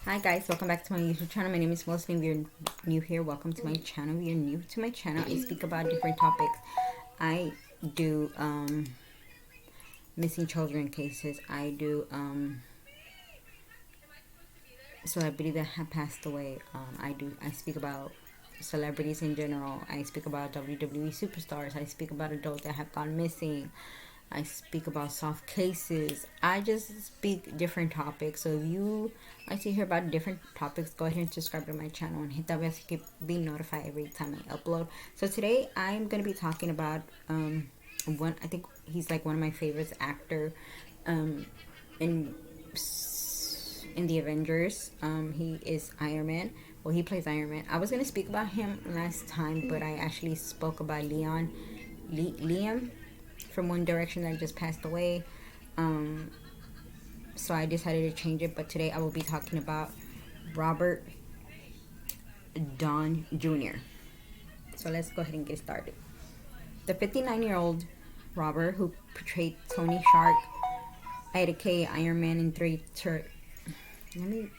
Hi guys, welcome back to my YouTube channel. My name is Muslim. If you're new here, welcome to my channel. If you're new to my channel, I speak about different topics. I do missing children cases. I do celebrities that have passed away. I speak about celebrities in general. I speak about WWE superstars. I speak about adults that have gone missing. I speak about soft cases. I just speak different topics. So if you like to hear about different topics, go ahead and subscribe to my channel and hit that bell so you can be notified every time I upload. So today I'm gonna be talking about I think he's like one of my favorites actor in in the Avengers. He is Iron Man. Well, he plays Iron Man. I was gonna speak about him last time, but I actually spoke about Liam from One Direction that just passed away. So I decided to change it. But today I will be talking about Robert Downey Jr. So let's go ahead and get started. The 59-year-old Robert, who portrayed Tony Stark, aka Iron Man in let me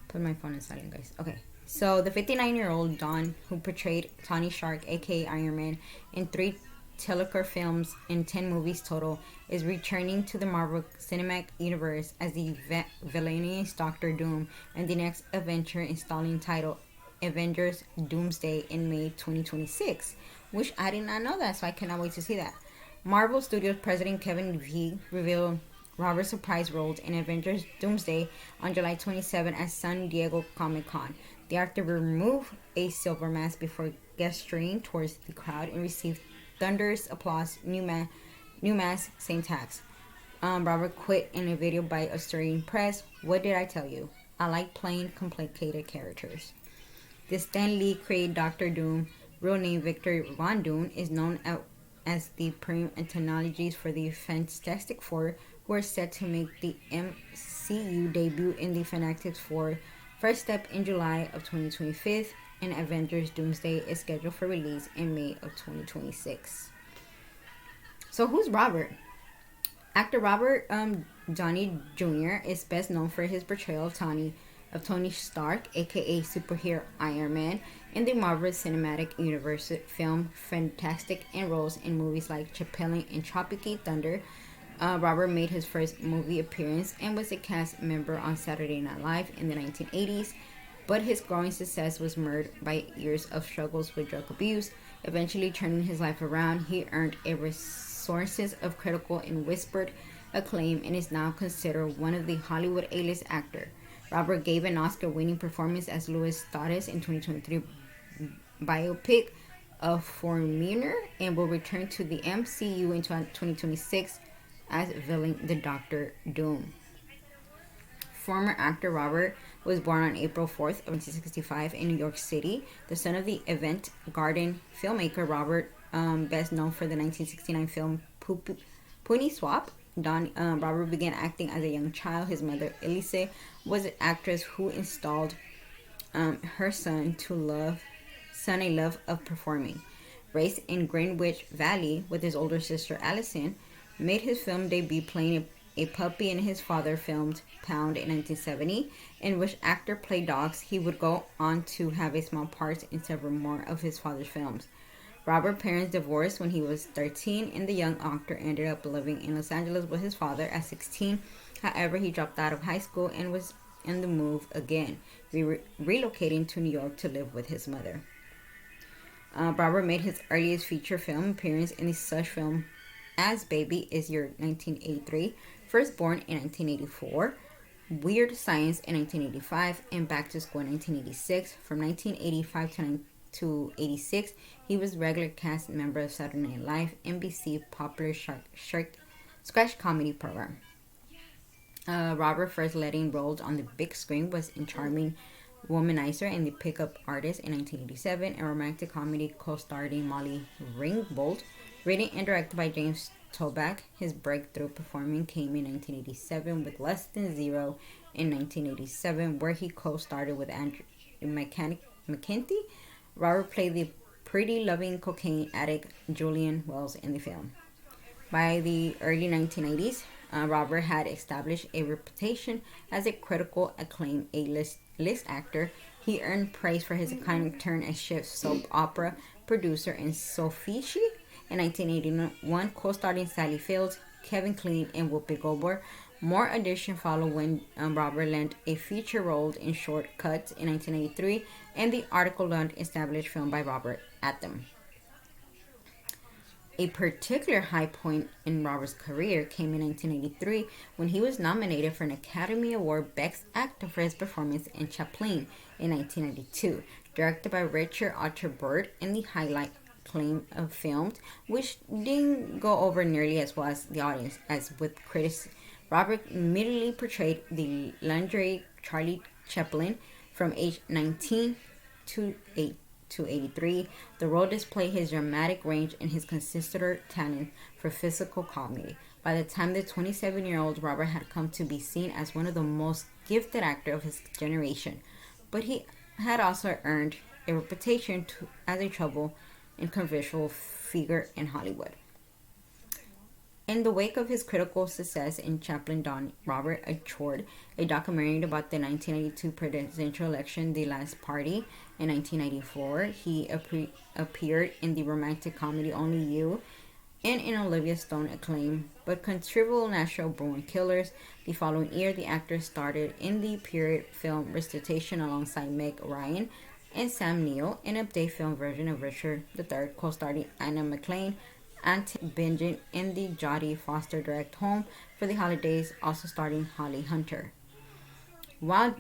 put my phone in silent, guys. Okay. So the 59-year-old Don, who portrayed Tony Stark, aka Iron Man, in 3 Telecar films and 10 movies total, is returning to the Marvel Cinematic Universe as the villainous Doctor Doom and the next adventure installing title Avengers Doomsday in May 2026, which I did not know that, so I cannot wait to see that. Marvel Studios president Kevin Feige revealed Robert's surprise role in Avengers Doomsday on July 27 at San Diego Comic-Con. The actor removed a silver mask before gesturing towards the crowd and received thunderous applause. New mask, same tax. Robert quit in a video by Australian press. What did I tell you? I like playing complicated characters. The Stan Lee created Doctor Doom, real name Victor Von Doom, is known as the prime technologies for the Fantastic Four, who are set to make the MCU debut in the Fantastic Four first step in July of 2025, and Avengers Doomsday is scheduled for release in May of 2026. So who's Robert? Actor Robert Downey Jr. is best known for his portrayal of Tony Stark, aka superhero Iron Man, in the Marvel Cinematic Universe film Fantastic, and roles in movies like Chappelle and Tropic Thunder. Robert made his first movie appearance and was a cast member on Saturday Night Live in the 1980s, but his growing success was marred by years of struggles with drug abuse. Eventually turning his life around, he earned a resources of critical and whispered acclaim and is now considered one of the Hollywood A-list actor. Robert gave an Oscar-winning performance as Louis Stoddard in 2023 biopic of Foreigner and will return to the MCU in 2026 as villain the Doctor Doom. Former actor Robert was born on April 4th of 1965 in New York City, the son of the avant-garde filmmaker Robert, best known for the 1969 film Pony Swap. Robert began acting as a young child. His mother, Elise, was an actress who installed her son a love of performing. Raised in Greenwich Valley with his older sister Allison, made his film debut playing a puppy in his father filmed Pound in 1970, in which actor played dogs. He would go on to have a small part in several more of his father's films. Robert's parents divorced when he was 13, and the young actor ended up living in Los Angeles with his father at 16. However, he dropped out of high school and was in the move again, relocating to New York to live with his mother. Robert made his earliest feature film appearance in the such film as Baby Is Your 1983, Firstborn in 1984, Weird Science in 1985, and Back to School in 1986. From 1985 to 86, he was regular cast member of Saturday Night Live, NBC popular sketch comedy program. Robert's first leading role on the big screen was in Charming Womanizer and The Pickup Artist in 1987, a romantic comedy co-starring Molly Ringwald, written and directed by James Toback. His breakthrough performance came in 1987 with Less Than Zero in 1987, where he co-starred with Andrew McKenty. Robert played the pretty loving cocaine addict Julian Wells in the film. By the early 1990s, Robert had established a reputation as a critical acclaimed A-list actor. He earned praise for his iconic turn as chief soap opera producer in Sophie in 1981, co-starring Sally Fields, Kevin Kline, and Whoopi Goldberg. More auditions followed when Robert landed a feature role in Short Cuts in 1983, and the article learned established film by Robert Atom. A particular high point in Robert's career came in 1983 when he was nominated for an Academy Award Best Actor for his performance in Chaplin in 1992, directed by Richard Arthur Bird, and the highlight claim of filmed, which didn't go over nearly as well as the audience as with critics. Robert immediately portrayed the lingerie Charlie Chaplin from age 19 to 83. The role displayed his dramatic range and his considerable talent for physical comedy. By the time the 27-year-old Robert had come to be seen as one of the most gifted actors of his generation, but he had also earned a reputation as a trouble and controversial figure in Hollywood. In the wake of his critical success in Chaplin, Robert authored a documentary about the 1992 presidential election, The Last Party. In 1994, he appeared in the romantic comedy Only You and in Olivia Stone acclaimed but controversial Natural Born Killers. The following year, the actor starred in the period film Restitution alongside Meg Ryan and Sam Neill, an update film version of Richard III, co-starring Anna McClain, and Benjen in the Jodie Foster direct Home for the Holidays, also starring Holly Hunter. While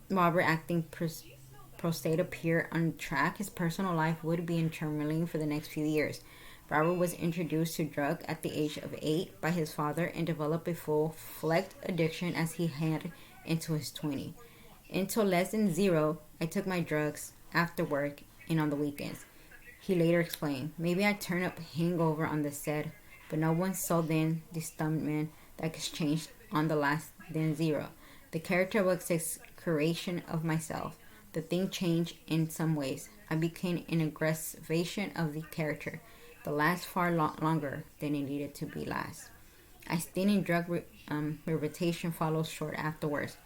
Robert acting prostate appeared on track, his personal life would be intermingling for the next few years. Robert was introduced to drugs at the age of 8 by his father and developed a full-fledged addiction as he headed into his 20s. Until less than zero, I took my drugs after work and on the weekends. He later explained, maybe I turned up hangover on the set, but no one saw then the stuntman that exchanged on the last then zero. The character was a creation of myself. The thing changed in some ways. I became an aggravation of the character. The last far longer than it needed to be last. I stayed in drug rehabilitation followed short afterwards.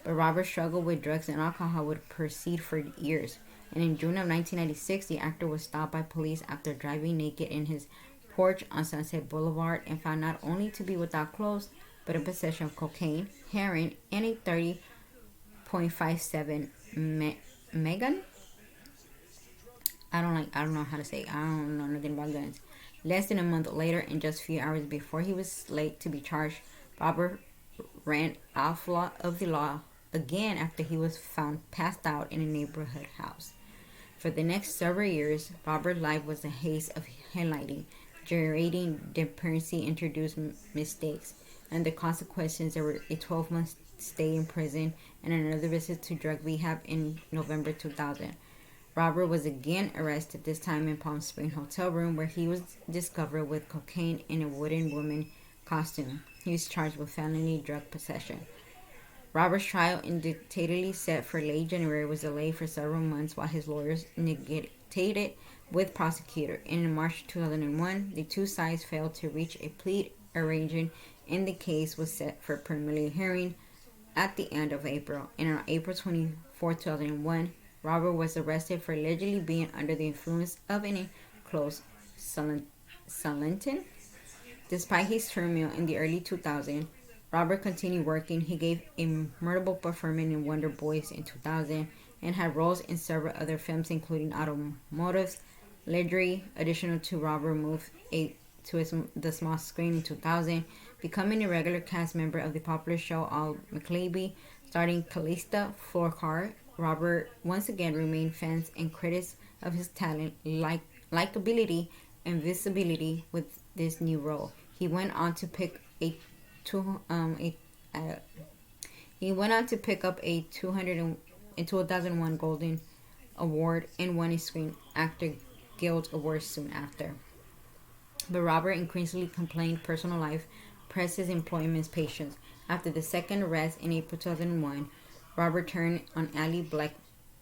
But Robert struggled with drugs and alcohol would proceed for years. And in June of 1996, the actor was stopped by police after driving naked in his porch on Sunset Boulevard and found not only to be without clothes, but in possession of cocaine, heroin, and a 30.57 Megan. I don't know how to say it. I don't know nothing about guns. Less than a month later, and just a few hours before he was late to be charged, Robert ran afoul of the law again after he was found passed out in a neighborhood house. For the next several years, Robert's life was a haze of highlighting, generating dependency introduced mistakes, and the consequences were a 12-month stay in prison and another visit to drug rehab in November 2000. Robert was again arrested, this time in Palm Springs hotel room, where he was discovered with cocaine in a wooden woman costume. He was charged with felony drug possession. Robert's trial, indictedly set for late January, was delayed for several months while his lawyers negotiated with prosecutors. In March 2001, the two sides failed to reach a plea arrangement, and the case was set for preliminary hearing at the end of April. And on April 24, 2001, Robert was arrested for allegedly being under the influence of an enclosed Salentin. Despite his turmoil in the early 2000s, Robert continued working. He gave a memorable performance in Wonder Boys in 2000 and had roles in several other films, including Automotives, Legendary. Additional to Robert moved to the small screen in 2000, becoming a regular cast member of the popular show All McClady, starring Callista Flockhart. Robert once again remained fans and critics of his talent, likability, and visibility with this new role. He went on to pick up a 2001 Golden Award and won a Screen Actor Guild Award soon after. But Robert increasingly complained personal life pressed his employment's patience. After the second arrest in April 2001, Robert turned on Ally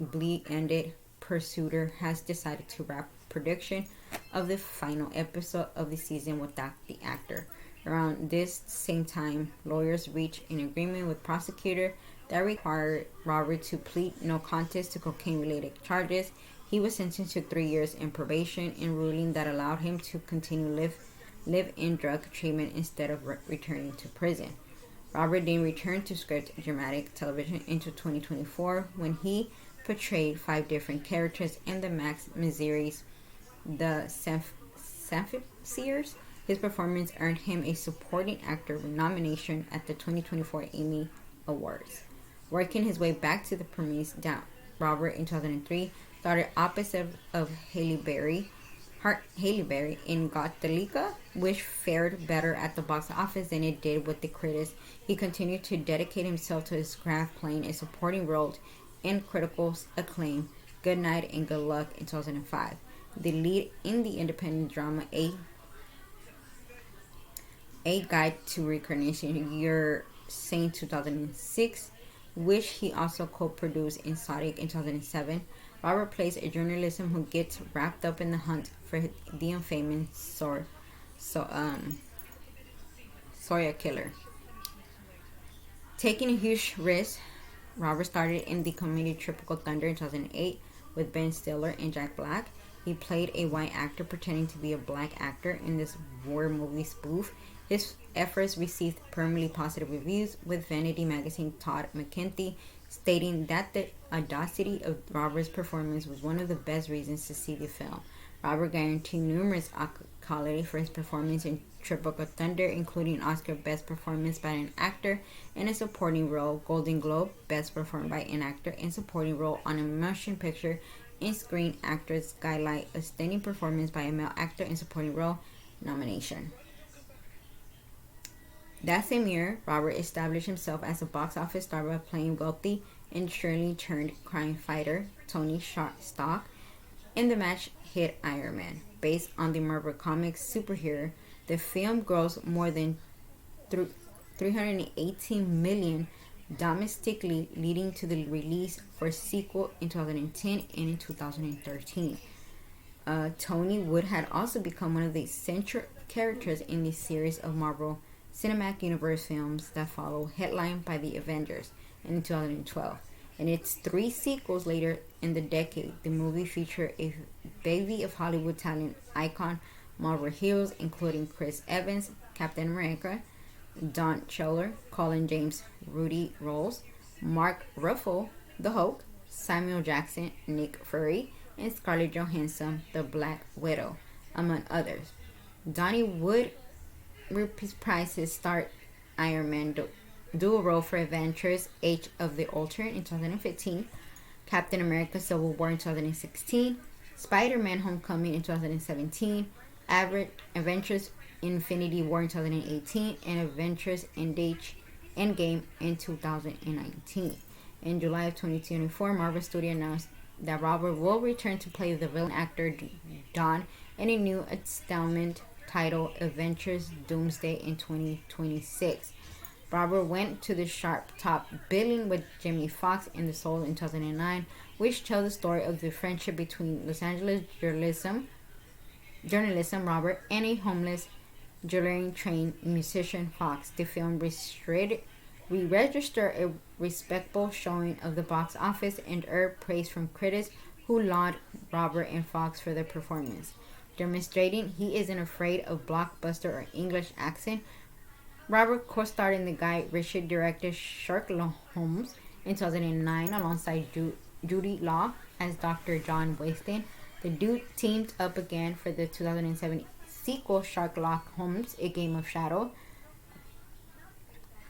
Bleak ended. Pursuer has decided to wrap production of the final episode of the season without the actor. Around this same time, lawyers reached an agreement with prosecutor that required Robert to plead no contest to cocaine-related charges. He was sentenced to 3 years in probation, a ruling that allowed him to continue live in drug treatment instead of returning to prison. Robert then returned to script dramatic television into 2024 when he portrayed 5 different characters in the Max series, The Sears. His performance earned him a supporting actor nomination at the 2024 Emmy Awards. Working his way back to the premise, Robert in 2003 started opposite of Halle Berry in Gottlieb, which fared better at the box office than it did with the critics. He continued to dedicate himself to his craft, playing a supporting role in critical acclaim Good Night and Good Luck in 2005. The lead in the independent drama A Guide to Reincarnation, Your Saint 2006, which he also co-produced in Sonic in 2007. Robert plays a journalist who gets wrapped up in the hunt for the infamous Soya killer. Taking a huge risk, Robert started in the comedy Tropical Thunder in 2008 with Ben Stiller and Jack Black. He played a white actor pretending to be a black actor in this war movie spoof. His efforts received permanently positive reviews, with Vanity Magazine Todd McKenty stating that the audacity of Robert's performance was one of the best reasons to see the film. Robert guaranteed numerous accolades for his performance in Tropical Thunder, including Oscar Best Performance by an Actor in a Supporting Role, Golden Globe Best Performed by an Actor in Supporting Role on a Motion Picture, and Screen Actors Guideline Outstanding Performance by a Male Actor in Supporting Role nomination. That same year, Robert established himself as a box office star by playing wealthy and surely turned crime fighter Tony Stark in the match hit Iron Man. Based on the Marvel Comics superhero, the film grossed more than $318 million domestically, leading to the release for a sequel in 2010 and in 2013. Tony Wood had also become one of the central characters in the series of Marvel Cinematic Universe films that follow, headlined by the Avengers in 2012. In its 3 sequels later in the decade, the movie featured a bevy of Hollywood talent icon Marvel heroes, including Chris Evans, Captain America, Don Cheadle, Colin James, Rudy Rose, Mark Ruffalo, the Hulk, Samuel Jackson, Nick Fury, and Scarlett Johansson, the Black Widow, among others. Donnie Wood reprised his star Iron Man dual role for Avengers Age of the Ultron in 2015, Captain America Civil War in 2016, Spider-Man Homecoming in 2017, Avengers Infinity War in 2018, and Avengers Endgame in 2019. In July of 2024, Marvel Studios announced that Robert will return to play the villain actor Don in a new installment titled Avengers Doomsday in 2026. Robert went to the sharp top billing with Jamie Foxx in The Soul in 2009, which tells the story of the friendship between Los Angeles journalism Robert and a homeless jewelry-trained musician Foxx. The film re-registered a respectable showing of the box office and earned praise from critics who lauded Robert and Foxx for their performance. Demonstrating he isn't afraid of blockbuster or English accent, Robert co-starred in the Guy Ritchie directed Sherlock Holmes in 2009 alongside Jude Law as Dr. John Watson. The duo teamed up again for the 2007 sequel Sherlock Holmes: A Game of Shadows.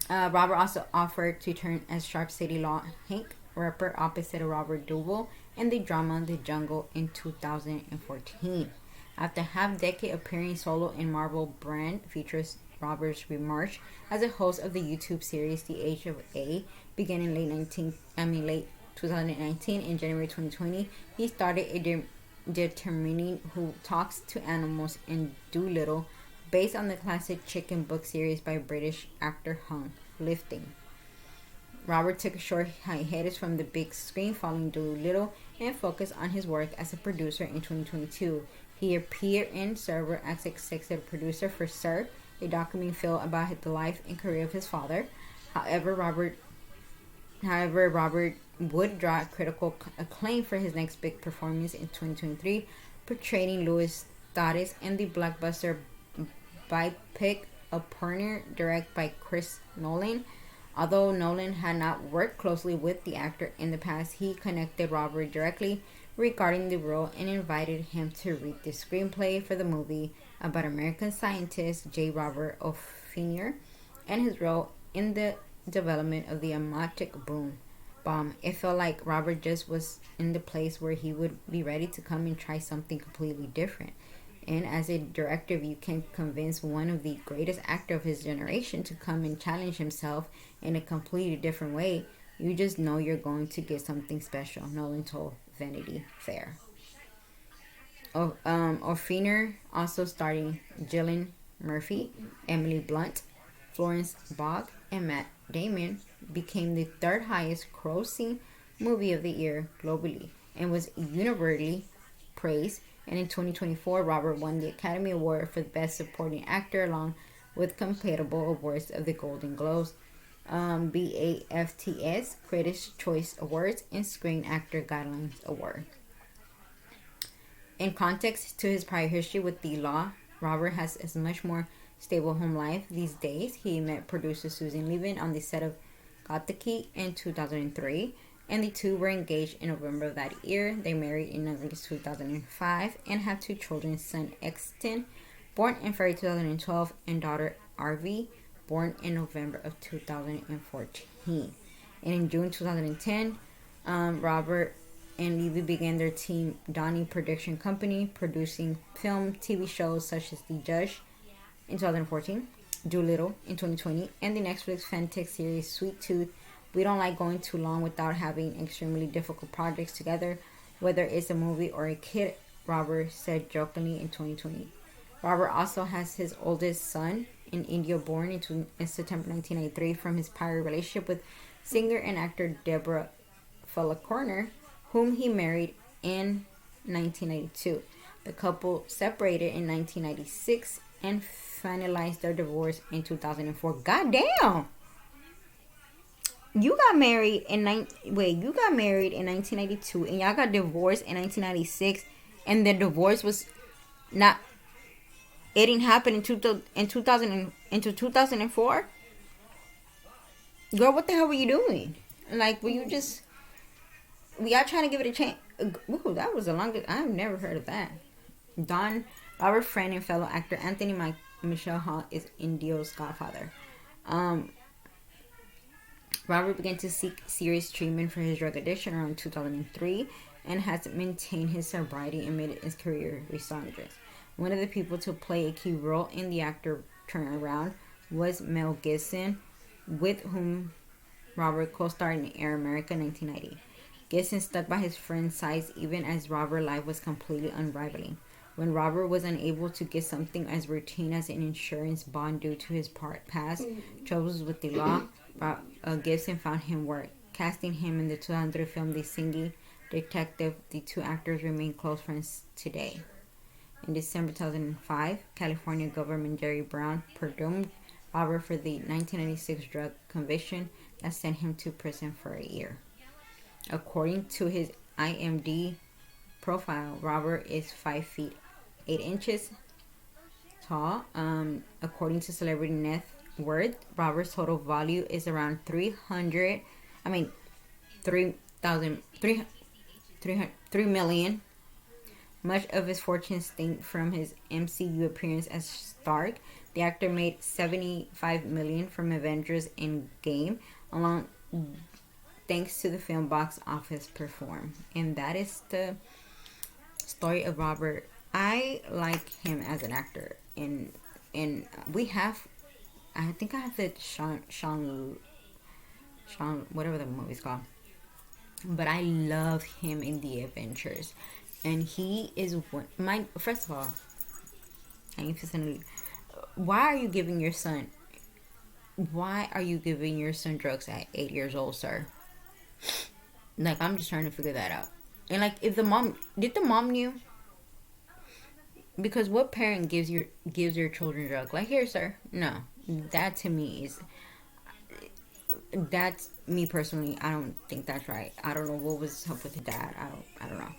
Robert also offered to turn as Sharp City Law Hank Rapper opposite of Robert Duvall in the drama The Jungle in 2014. After half-decade appearing solo in Marvel brand features, Robert's remarch as a host of the YouTube series The Age of A began in late 2019. In January 2020, he started determining who talks to animals in Dolittle, based on the classic chicken book series by British actor Hung Lifting. Robert took a short hiatus from the big screen following Dolittle and focused on his work as a producer in 2022. He appeared in several as executive producer for Sir, a documenting film about the life and career of his father. However, Robert would draw critical acclaim for his next big performance in 2023, portraying Louis Status in the blockbuster biopic Oppenheimer, directed by Chris Nolan. Although Nolan had not worked closely with the actor in the past, he connected Robert directly regarding the role and invited him to read the screenplay for the movie about American scientist J. Robert Oppenheimer and his role in the development of the atomic bomb. It felt like Robert just was in the place where he would be ready to come and try something completely different. And as a director, you can convince one of the greatest actors of his generation to come and challenge himself in a completely different way. You just know you're going to get something special, Nolan told Vanity Fair. Oppenheimer also starring Cillian Murphy, Emily Blunt, Florence Pugh, and Matt Damon, became the third highest grossing movie of the year globally and was universally praised. And in 2024, Robert won the Academy Award for the Best Supporting Actor along with compatible awards of the Golden Globes, BAFTS, Critics' Choice Awards, and Screen Actor Guidelines Award. In context to his prior history with the law, Robert has a much more stable home life these days. He met producer Susan Levin on the set of Gattaca in 2003, and the two were engaged in November of that year. They married in August 2005 and have two children, son Exton, born in February 2012, and daughter RV, born in November of 2014. And in June 2010, Robert and Levy began their team Downey Production Company, producing film, TV shows such as The Judge in 2014, Doolittle in 2020, and the Netflix fantasy series Sweet Tooth. We don't like going too long without having extremely difficult projects together, whether it's a movie or a kid, Robert said jokingly in 2020. Robert also has his oldest son in India, born in September 1993, from his prior relationship with singer and actor Deborah Falconer, whom he married in 1992. The couple separated in 1996 and finalized their divorce in 2004. Goddamn! You got married in 1992 and y'all got divorced in 1996, and the divorce was not, it didn't happen in 2004. Girl, what the hell were you doing? Like, were you just, we y'all trying to give it a chance? Ooh, that was the longest. I've never heard of that. Robert's friend and fellow actor Anthony Michelle Hall is Indio's godfather. Robert began to seek serious treatment for his drug addiction around 2003 and has maintained his sobriety amid his career resurgence. One of the people to play a key role in the actor turnaround was Mel Gibson, with whom Robert co-starred in Air America 1990. Gibson stuck by his friend's side even as Robert's life was completely unrivaling. When Robert was unable to get something as routine as an insurance bond due to his past troubles with the law, Gibson found him work, casting him in the 2003 film The Singing Detective. The two actors remain close friends today. In December 2005, California Governor Jerry Brown pardoned Robert for the 1996 drug conviction that sent him to prison for a year. According to his IMDb profile, Robert is 5 feet 8 inches tall. According to Celebrity Net Worth, Robert's total value is around 3 million. Much of his fortune stemmed from his MCU appearance as Stark. The actor made $75 million from Avengers Endgame, along thanks to the film box office perform. And that is the story of Robert. I like him as an actor, and we have, I think I have the Sean whatever the movie's called, but I love him in the Avengers, and he is one my first of all. Why are you giving your son drugs at 8 years old, sir? Like, I'm just trying to figure that out. And like, if the mom knew, Because what parent gives your children drugs? Like, here, sir. No, that to me is, that's me personally. I don't think that's right. I don't know what was up with the dad. I don't know.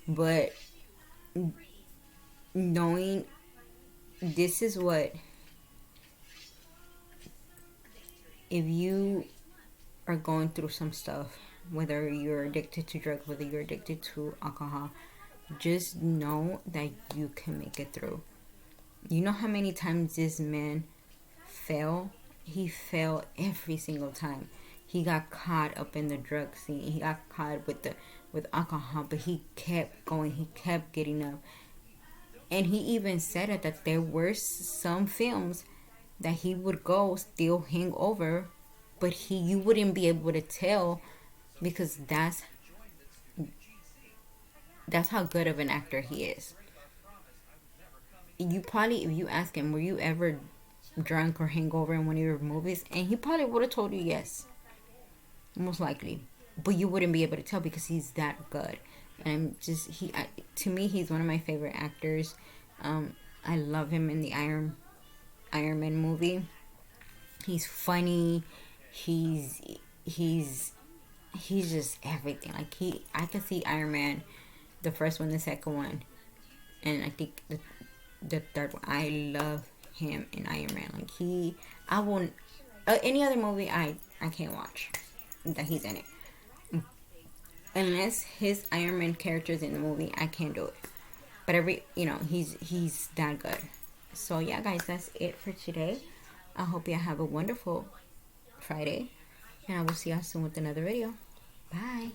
But knowing this is what, if you are going through some stuff, whether you're addicted to drugs, whether you're addicted to alcohol, just know that you can make it through. You know how many times this man fell? He fell every single time. He got caught up in the drug scene. He got caught with alcohol, but he kept going. He kept getting up. And he even said it, that there were some films that he would go still hang over, but you wouldn't be able to tell, because that's how good of an actor he is. You probably, if you ask him, were you ever drunk or hangover in one of your movies, and he probably would have told you yes, most likely, but you wouldn't be able to tell because he's that good. And just to me, he's one of my favorite actors. I love him in the Iron Man movie. He's funny. He's he's he's just everything. Like, I could see Iron Man, the first one, the second one, and I think the third one. I love him in Iron Man. Like, I won't, any other movie I can't watch that he's in it, unless his Iron Man character is in the movie. I can't do it. But he's that good. So yeah, guys, that's it for today. I hope you have a wonderful Friday, and I will see y'all soon with another video. Bye.